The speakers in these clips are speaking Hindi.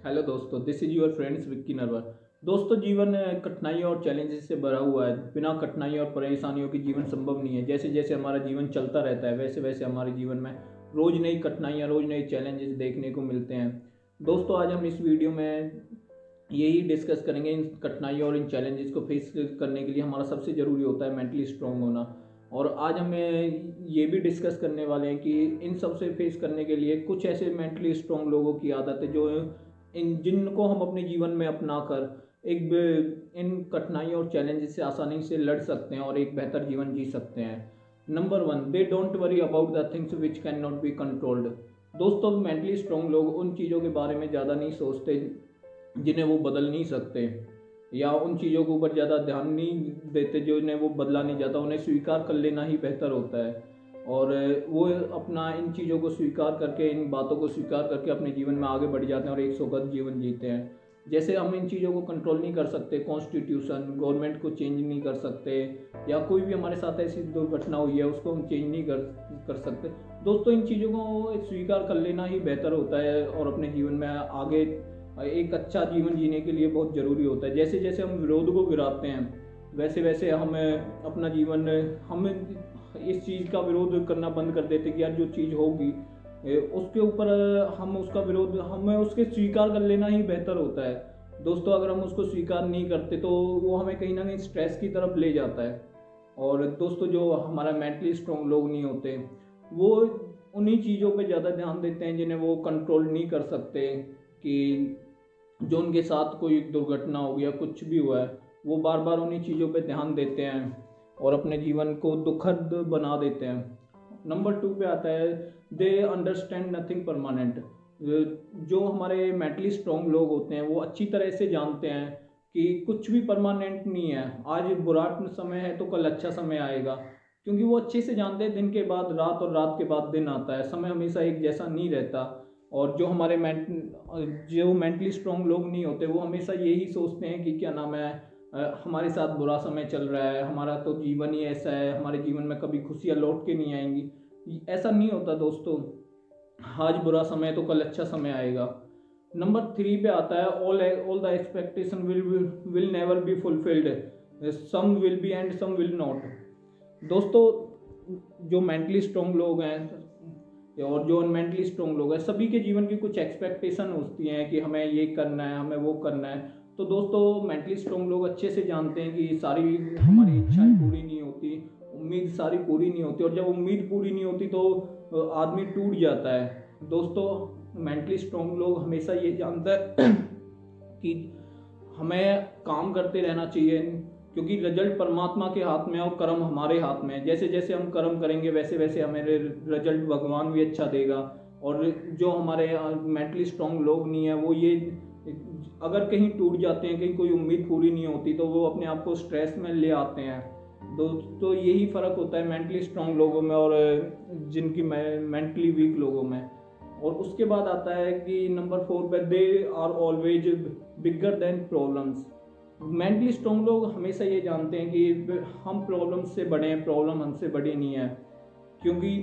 हेलो दोस्तों, this is your friends Vicky Narwar. दोस्तों, जीवन कठिनाइयों और चैलेंजेस से भरा हुआ है। बिना कठिनाइयों और परेशानियों के जीवन संभव नहीं है। जैसे जैसे हमारा जीवन चलता रहता है, वैसे वैसे हमारे जीवन में रोज़ नई कठिनाइयाँ, रोज़ नए चैलेंजेस देखने को मिलते हैं। दोस्तों, आज हम इस वीडियो में यही डिस्कस करेंगे। इन कठिनाइयों और इन चैलेंजेस को फेस करने के लिए हमारा सबसे ज़रूरी होता है मेंटली स्ट्रांग होना। और आज हमें ये भी डिस्कस करने वाले हैं कि इन सब से फेस करने के लिए कुछ ऐसे मेंटली स्ट्रांग लोगों की आदत है जो इन जिनको हम अपने जीवन में अपना कर इन कठिनाइयों और चैलेंजेस से आसानी से लड़ सकते हैं और एक बेहतर जीवन जी सकते हैं। Number one, they don't worry about the things which can not be controlled. दोस्तों, मेंटली स्ट्रांग लोग उन चीज़ों के बारे में ज़्यादा नहीं सोचते जिन्हें वो बदल नहीं सकते, या उन चीज़ों के ऊपर ज़्यादा ध्यान नहीं देते जो इन्हें वो बदला नहीं जाता। उन्हें स्वीकार कर लेना ही बेहतर होता है। और वो अपना इन चीज़ों को स्वीकार करके, इन बातों को स्वीकार करके अपने जीवन में आगे बढ़ जाते हैं और एक सुखद जीवन जीते हैं। जैसे हम इन चीज़ों को कंट्रोल नहीं कर सकते, कॉन्स्टिट्यूशन, गवर्नमेंट को चेंज नहीं कर सकते, या कोई भी हमारे साथ ऐसी दुर्घटना हुई है उसको हम चेंज नहीं कर कर सकते। दोस्तों, इन चीज़ों को स्वीकार कर लेना ही बेहतर होता है और अपने जीवन में आगे एक अच्छा जीवन जीने के लिए बहुत ज़रूरी होता है। जैसे जैसे हम विरोध को गिराते हैं, वैसे वैसे हमें अपना जीवन, हम इस चीज़ का विरोध करना बंद कर देते कि यार जो चीज़ होगी उसके ऊपर हम उसका विरोध, हमें उसके स्वीकार कर लेना ही बेहतर होता है। दोस्तों, अगर हम उसको स्वीकार नहीं करते तो वो हमें कहीं ना कहीं स्ट्रेस की तरफ ले जाता है। और दोस्तों, जो हमारा मेंटली स्ट्रांग लोग नहीं होते, वो उन्हीं चीज़ों पे ज़्यादा ध्यान देते हैं जिन्हें वो कंट्रोल नहीं कर सकते। कि जो उनके साथ कोई दुर्घटना हो गया, कुछ भी हुआ है, वो बार बार उन्हीं चीज़ों पे ध्यान देते हैं और अपने जीवन को दुखद बना देते हैं। नंबर टू पे आता है, दे अंडरस्टैंड नथिंग परमानेंट। जो हमारे मेंटली स्ट्रांग लोग होते हैं वो अच्छी तरह से जानते हैं कि कुछ भी परमानेंट नहीं है। आज बुरा समय है तो कल अच्छा समय आएगा, क्योंकि वो अच्छे से जानते हैं दिन के बाद रात और रात के बाद दिन आता है। समय हमेशा एक जैसा नहीं रहता। और जो मेंटली स्ट्रांग लोग नहीं होते वो हमेशा यही सोचते हैं कि क्या नाम है, हमारे साथ बुरा समय चल रहा है, हमारा तो जीवन ही ऐसा है, हमारे जीवन में कभी खुशियाँ लौट के नहीं आएंगी। ऐसा नहीं होता दोस्तों। आज बुरा समय है तो कल अच्छा समय आएगा। नंबर थ्री पे आता है, all the expectation will never be fulfilled, some will be and some will not. दोस्तों, जो मेंटली स्ट्रांग लोग हैं और जो मेंटली स्ट्रांग लोग हैं, सभी के जीवन की कुछ एक्सपेक्टेशन होती हैं कि हमें ये करना है, हमें वो करना है। तो दोस्तों, मेंटली स्ट्रांग लोग अच्छे से जानते हैं कि सारी हमारी इच्छाएं पूरी नहीं होती, उम्मीद सारी पूरी नहीं होती, और जब उम्मीद पूरी नहीं होती तो आदमी टूट जाता है। दोस्तों, मेंटली स्ट्रांग लोग हमेशा ये जानता है कि हमें काम करते रहना चाहिए, क्योंकि रिजल्ट परमात्मा के हाथ में है और कर्म हमारे हाथ में है। जैसे जैसे हम कर्म करेंगे वैसे वैसे हमें रिजल्ट भगवान भी अच्छा देगा। और जो हमारे मेंटली स्ट्रांग लोग नहीं है वो ये अगर कहीं टूट जाते हैं, कहीं कोई उम्मीद पूरी नहीं होती, तो वो अपने आप को स्ट्रेस में ले आते हैं। तो यही फ़र्क होता है मेंटली स्ट्रांग लोगों में और जिनकी मेंटली वीक लोगों में। और उसके बाद आता है कि नंबर फोर पे, they are always bigger than problems. Mentally strong लोग हमेशा ये जानते हैं कि हम प्रॉब्लम से बड़े हैं, प्रॉब्लम हमसे बड़ी नहीं है। क्योंकि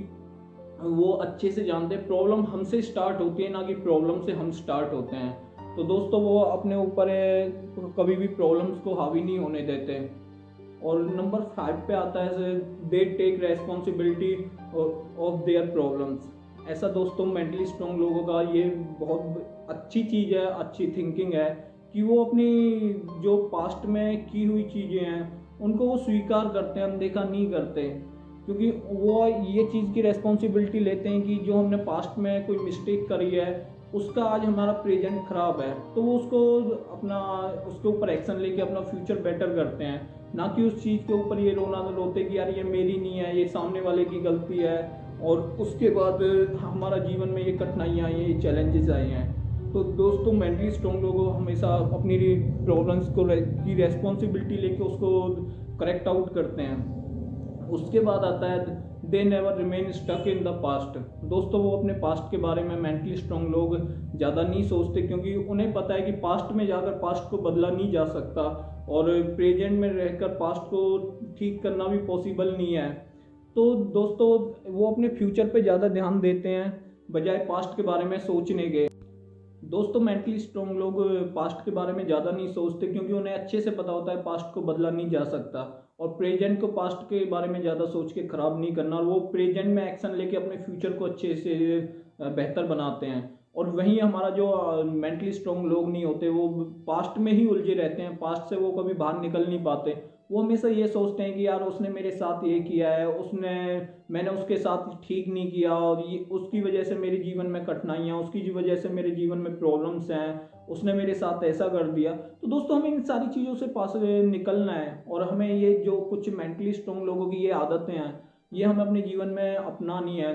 वो अच्छे से जानते हैं प्रॉब्लम हमसे स्टार्ट होती है, ना कि प्रॉब्लम से हम स्टार्ट होते हैं। तो दोस्तों, वो अपने ऊपर कभी भी प्रॉब्लम्स को हावी नहीं होने देते। और नंबर फाइव पे आता है, they take responsibility of their problems. ऐसा दोस्तों, मेंटली स्ट्रांग लोगों का ये बहुत अच्छी चीज़ है, अच्छी थिंकिंग है कि वो अपनी जो पास्ट में की हुई चीज़ें हैं उनको वो स्वीकार करते हैं, अनदेखा नहीं करते। क्योंकि वो ये चीज़ की रेस्पॉन्सिबिलिटी लेते हैं कि जो हमने पास्ट में कोई मिस्टेक करी है उसका आज हमारा प्रेजेंट ख़राब है, तो वो उसके ऊपर एक्शन लेके अपना फ्यूचर बेटर करते हैं। ना कि उस चीज़ के ऊपर ये रोते कि यार ये मेरी नहीं है, ये सामने वाले की गलती है, और उसके बाद हमारा जीवन में ये कठिनाइयाँ आई हैं, ये चैलेंजेस आए हैं। तो दोस्तों, मेंटली स्ट्रांग लोग हमेशा अपनी प्रॉब्लम्स की रेस्पॉन्सिबिलिटी लेके उसको करेक्ट आउट करते हैं। उसके बाद आता है, they never remain stuck in the past. दोस्तों, वो अपने पास्ट के बारे में मेंटली स्ट्रांग लोग ज़्यादा नहीं सोचते, क्योंकि उन्हें पता है कि पास्ट में जाकर पास्ट को बदला नहीं जा सकता और प्रेजेंट में रहकर पास्ट को ठीक करना भी पॉसिबल नहीं है। तो दोस्तों, वो अपने फ्यूचर पे ज़्यादा ध्यान देते हैं बजाय पास्ट के बारे में सोचने के। दोस्तों मेंटली स्ट्रांग लोग पास्ट के बारे में ज़्यादा नहीं सोचते, क्योंकि उन्हें अच्छे से पता होता है पास्ट को बदला नहीं जा सकता, और प्रेजेंट को पास्ट के बारे में ज़्यादा सोच के ख़राब नहीं करना, और वो प्रेजेंट में एक्शन लेके अपने फ्यूचर को अच्छे से बेहतर बनाते हैं। और वहीं हमारा जो मेंटली स्ट्रांग लोग नहीं होते, वो पास्ट में ही उलझे रहते हैं, पास्ट से वो कभी बाहर निकल नहीं पाते। वो हमेशा ये सोचते हैं कि यार उसने मेरे साथ ये किया है, मैंने उसके साथ ठीक नहीं किया, और ये उसकी वजह से मेरे जीवन में कठिनाइयाँ, उसकी वजह से मेरे जीवन में प्रॉब्लम्स हैं, उसने मेरे साथ ऐसा कर दिया। तो दोस्तों हमें इन सारी चीज़ों से पास निकलना है, और हमें ये जो कुछ मेंटली स्ट्रांग लोगों की ये आदतें हैं, ये हमें अपने जीवन में अपनानी है।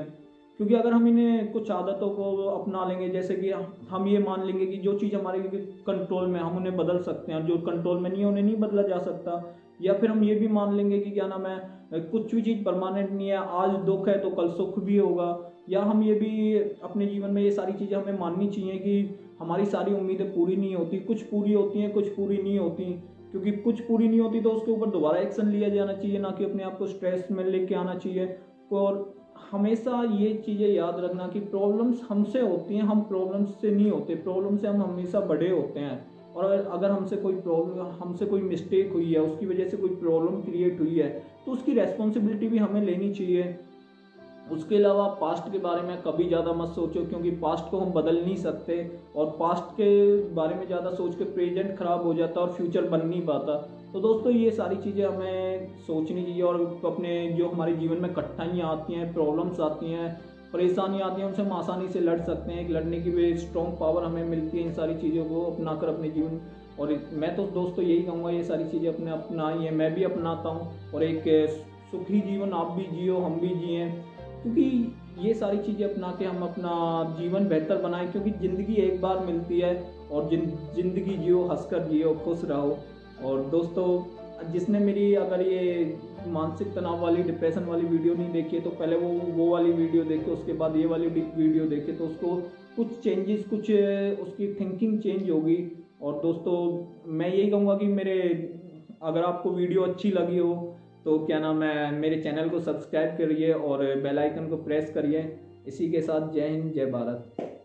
क्योंकि अगर हम इन्हें कुछ आदतों को अपना लेंगे, जैसे कि हम ये मान लेंगे कि जो चीज़ हमारे कंट्रोल में हम उन्हें बदल सकते हैं, और जो कंट्रोल में नहीं है उन्हें नहीं बदला जा सकता। या फिर हम ये भी मान लेंगे कि क्या नाम है, कुछ भी चीज़ परमानेंट नहीं है, आज दुख है तो कल सुख भी होगा। या हम ये भी अपने जीवन में ये सारी चीज़ें हमें माननी चाहिए कि हमारी सारी उम्मीदें पूरी नहीं होती, कुछ पूरी होती हैं, कुछ पूरी नहीं होती। क्योंकि कुछ पूरी नहीं होती तो उसके ऊपर दोबारा एक्शन लिया जाना चाहिए, ना कि अपने आप को स्ट्रेस में लेके आना चाहिए। और हमेशा ये चीज़ें याद रखना कि प्रॉब्लम्स हमसे होती हैं, हम प्रॉब्लम्स से नहीं होते, प्रॉब्लम से हम हमेशा बड़े होते हैं। और अगर हमसे कोई मिस्टेक हुई है, उसकी वजह से कोई प्रॉब्लम क्रिएट हुई है, तो उसकी रेस्पॉन्सिबिलिटी भी हमें लेनी चाहिए। उसके अलावा पास्ट के बारे में कभी ज़्यादा मत सोचो, क्योंकि पास्ट को हम बदल नहीं सकते, और पास्ट के बारे में ज़्यादा सोच के प्रेजेंट ख़राब हो जाता और फ्यूचर बन नहीं पाता। तो दोस्तों ये सारी चीज़ें हमें सोचनी चाहिए, और अपने जो हमारे जीवन में कठिनाइयाँ आती हैं, प्रॉब्लम्स आती हैं, परेशानियाँ आती हैं, उनसे हम आसानी से लड़ सकते हैं। एक लड़ने की भी स्ट्रॉन्ग पावर हमें मिलती है इन सारी चीज़ों को अपना कर अपने जीवन। और मैं तो दोस्तों यही कहूँगा, ये सारी चीज़ें अपने अपनाई हैं, मैं भी अपनाता हूँ, और एक सुखी जीवन आप भी जियो, हम भी जिएँ। क्योंकि ये सारी चीज़ें अपना के हम अपना जीवन बेहतर बनाएं, क्योंकि ज़िंदगी एक बार मिलती है, और ज़िंदगी जियो, हंसकर जियो, खुश रहो। और दोस्तों जिसने मेरी अगर ये मानसिक तनाव वाली, डिप्रेशन वाली वीडियो नहीं देखी है, तो पहले वो वाली वीडियो देखे, उसके बाद ये वाली वीडियो देखे, तो उसको कुछ चेंजेस, कुछ उसकी थिंकिंग चेंज होगी। और दोस्तों मैं यही कहूँगा कि अगर आपको वीडियो अच्छी लगी हो, तो क्या नाम है, मेरे चैनल को सब्सक्राइब करिए और बेल आइकन को प्रेस करिए। इसी के साथ जय हिंद, जय भारत।